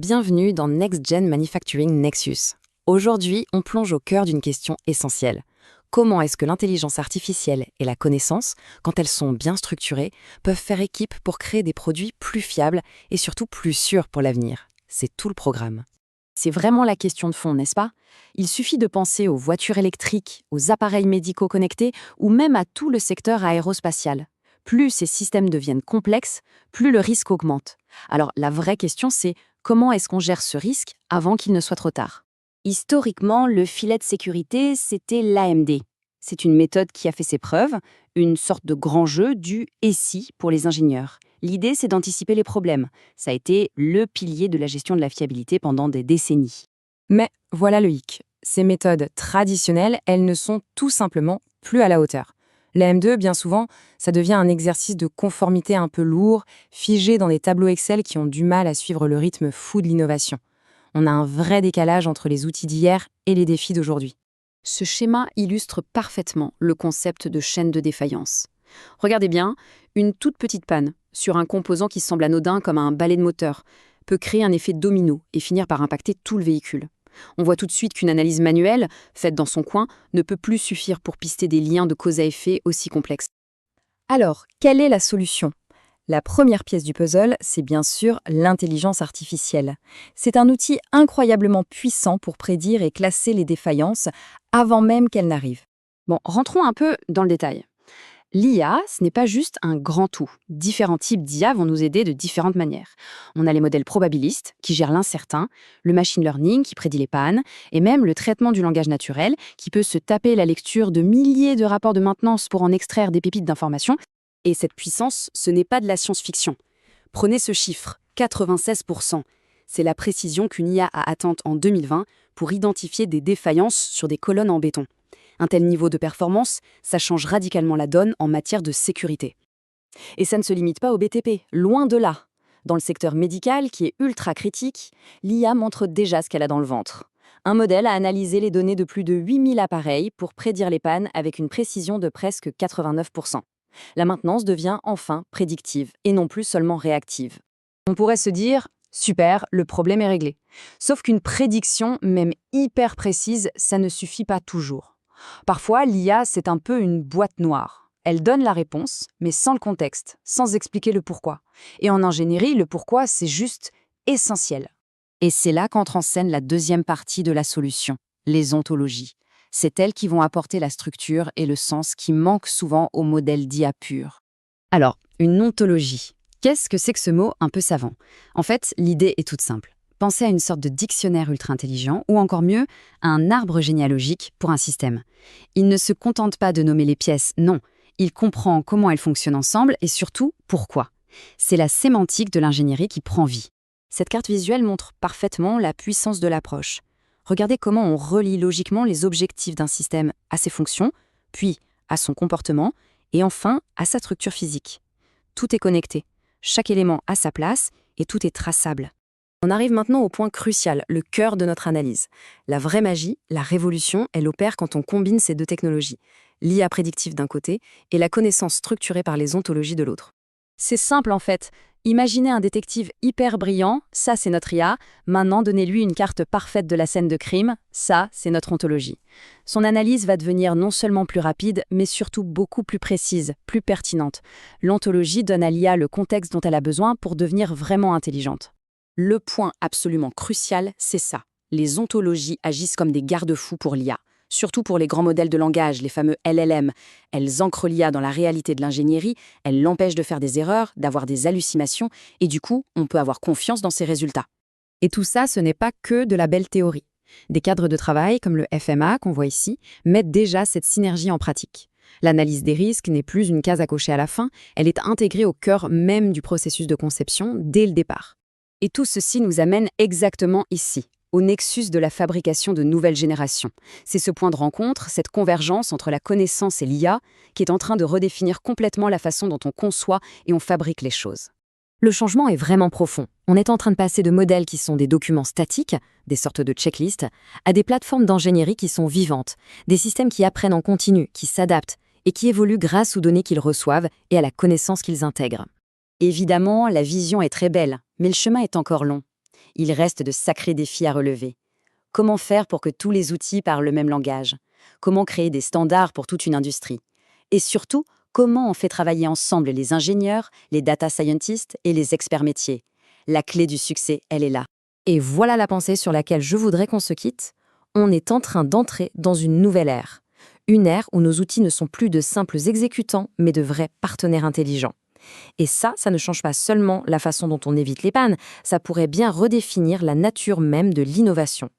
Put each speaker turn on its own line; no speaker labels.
Bienvenue dans Next Gen Manufacturing Nexus. Aujourd'hui, on plonge au cœur d'une question essentielle. Comment est-ce que l'intelligence artificielle et la connaissance, quand elles sont bien structurées, peuvent faire équipe pour créer des produits plus fiables et surtout plus sûrs pour l'avenir? C'est tout le programme. C'est vraiment la question de fond, n'est-ce pas? Il suffit de penser aux voitures électriques, aux appareils médicaux connectés ou même à tout le secteur aérospatial. Plus ces systèmes deviennent complexes, plus le risque augmente. Alors la vraie question c'est comment est-ce qu'on gère ce risque avant qu'il ne soit trop tard?
Historiquement, le filet de sécurité, c'était l'AMD. C'est une méthode qui a fait ses preuves, une sorte de grand jeu du « et si » pour les ingénieurs. L'idée, c'est d'anticiper les problèmes. Ça a été le pilier de la gestion de la fiabilité pendant des décennies.
Mais voilà le hic. Ces méthodes traditionnelles, elles ne sont tout simplement plus à la hauteur. L'AM2, bien souvent, ça devient un exercice de conformité un peu lourd, figé dans des tableaux Excel qui ont du mal à suivre le rythme fou de l'innovation. On a un vrai décalage entre les outils d'hier et les défis d'aujourd'hui.
Ce schéma illustre parfaitement le concept de chaîne de défaillance. Regardez bien, une toute petite panne sur un composant qui semble anodin comme un balai de moteur peut créer un effet domino et finir par impacter tout le véhicule. On voit tout de suite qu'une analyse manuelle, faite dans son coin, ne peut plus suffire pour pister des liens de cause à effet aussi complexes.
Alors, quelle est la solution? La première pièce du puzzle, c'est bien sûr l'intelligence artificielle. C'est un outil incroyablement puissant pour prédire et classer les défaillances avant même qu'elles n'arrivent.
Bon, rentrons un peu dans le détail. L'IA, ce n'est pas juste un grand tout. Différents types d'IA vont nous aider de différentes manières. On a les modèles probabilistes, qui gèrent l'incertain, le machine learning, qui prédit les pannes, et même le traitement du langage naturel, qui peut se taper la lecture de milliers de rapports de maintenance pour en extraire des pépites d'informations. Et cette puissance, ce n'est pas de la science-fiction. Prenez ce chiffre, 96%. C'est la précision qu'une IA a atteinte en 2020 pour identifier des défaillances sur des colonnes en béton. Un tel niveau de performance, ça change radicalement la donne en matière de sécurité. Et ça ne se limite pas au BTP, loin de là. Dans le secteur médical, qui est ultra critique, l'IA montre déjà ce qu'elle a dans le ventre. Un modèle a analysé les données de plus de 8000 appareils pour prédire les pannes avec une précision de presque 89%. La maintenance devient enfin prédictive et non plus seulement réactive. On pourrait se dire « super, le problème est réglé ». Sauf qu'une prédiction, même hyper précise, ça ne suffit pas toujours. Parfois, l'IA, c'est un peu une boîte noire. Elle donne la réponse, mais sans le contexte, sans expliquer le pourquoi. Et en ingénierie, le pourquoi, c'est juste essentiel. Et c'est là qu'entre en scène la deuxième partie de la solution, les ontologies. C'est elles qui vont apporter la structure et le sens qui manquent souvent au modèle d'IA pur. Alors, une ontologie, qu'est-ce que c'est que ce mot un peu savant? En fait, l'idée est toute simple. Pensez à une sorte de dictionnaire ultra-intelligent, ou encore mieux, à un arbre généalogique pour un système. Il ne se contente pas de nommer les pièces, non. Il comprend comment elles fonctionnent ensemble et surtout, pourquoi. C'est la sémantique de l'ingénierie qui prend vie. Cette carte visuelle montre parfaitement la puissance de l'approche. Regardez comment on relie logiquement les objectifs d'un système à ses fonctions, puis à son comportement, et enfin à sa structure physique. Tout est connecté, chaque élément a sa place et tout est traçable. On arrive maintenant au point crucial, le cœur de notre analyse. La vraie magie, la révolution, elle opère quand on combine ces deux technologies, l'IA prédictive d'un côté et la connaissance structurée par les ontologies de l'autre. C'est simple en fait. Imaginez un détective hyper brillant, ça c'est notre IA, maintenant donnez-lui une carte parfaite de la scène de crime, ça c'est notre ontologie. Son analyse va devenir non seulement plus rapide, mais surtout beaucoup plus précise, plus pertinente. L'ontologie donne à l'IA le contexte dont elle a besoin pour devenir vraiment intelligente. Le point absolument crucial, c'est ça. Les ontologies agissent comme des garde-fous pour l'IA. Surtout pour les grands modèles de langage, les fameux LLM. Elles ancrent l'IA dans la réalité de l'ingénierie, elles l'empêchent de faire des erreurs, d'avoir des hallucinations, et du coup, on peut avoir confiance dans ses résultats.
Et tout ça, ce n'est pas que de la belle théorie. Des cadres de travail, comme le FMA qu'on voit ici, mettent déjà cette synergie en pratique. L'analyse des risques n'est plus une case à cocher à la fin, elle est intégrée au cœur même du processus de conception, dès le départ.
Et tout ceci nous amène exactement ici, au nexus de la fabrication de nouvelles générations. C'est ce point de rencontre, cette convergence entre la connaissance et l'IA, qui est en train de redéfinir complètement la façon dont on conçoit et on fabrique les choses.
Le changement est vraiment profond. On est en train de passer de modèles qui sont des documents statiques, des sortes de checklists, à des plateformes d'ingénierie qui sont vivantes, des systèmes qui apprennent en continu, qui s'adaptent et qui évoluent grâce aux données qu'ils reçoivent et à la connaissance qu'ils intègrent.
Évidemment, la vision est très belle, mais le chemin est encore long.
il reste de sacrés défis à relever. Comment faire pour que tous les outils parlent le même langage? Comment créer des standards pour toute une industrie? Et surtout, comment on fait travailler ensemble les ingénieurs, les data scientists et les experts métiers? La clé du succès, elle est là.
Et voilà la pensée sur laquelle je voudrais qu'on se quitte. On est en train d'entrer dans une nouvelle ère. Une ère où nos outils ne sont plus de simples exécutants, mais de vrais partenaires intelligents. Et ça ne change pas seulement la façon dont on évite les pannes, ça pourrait bien redéfinir la nature même de l'innovation.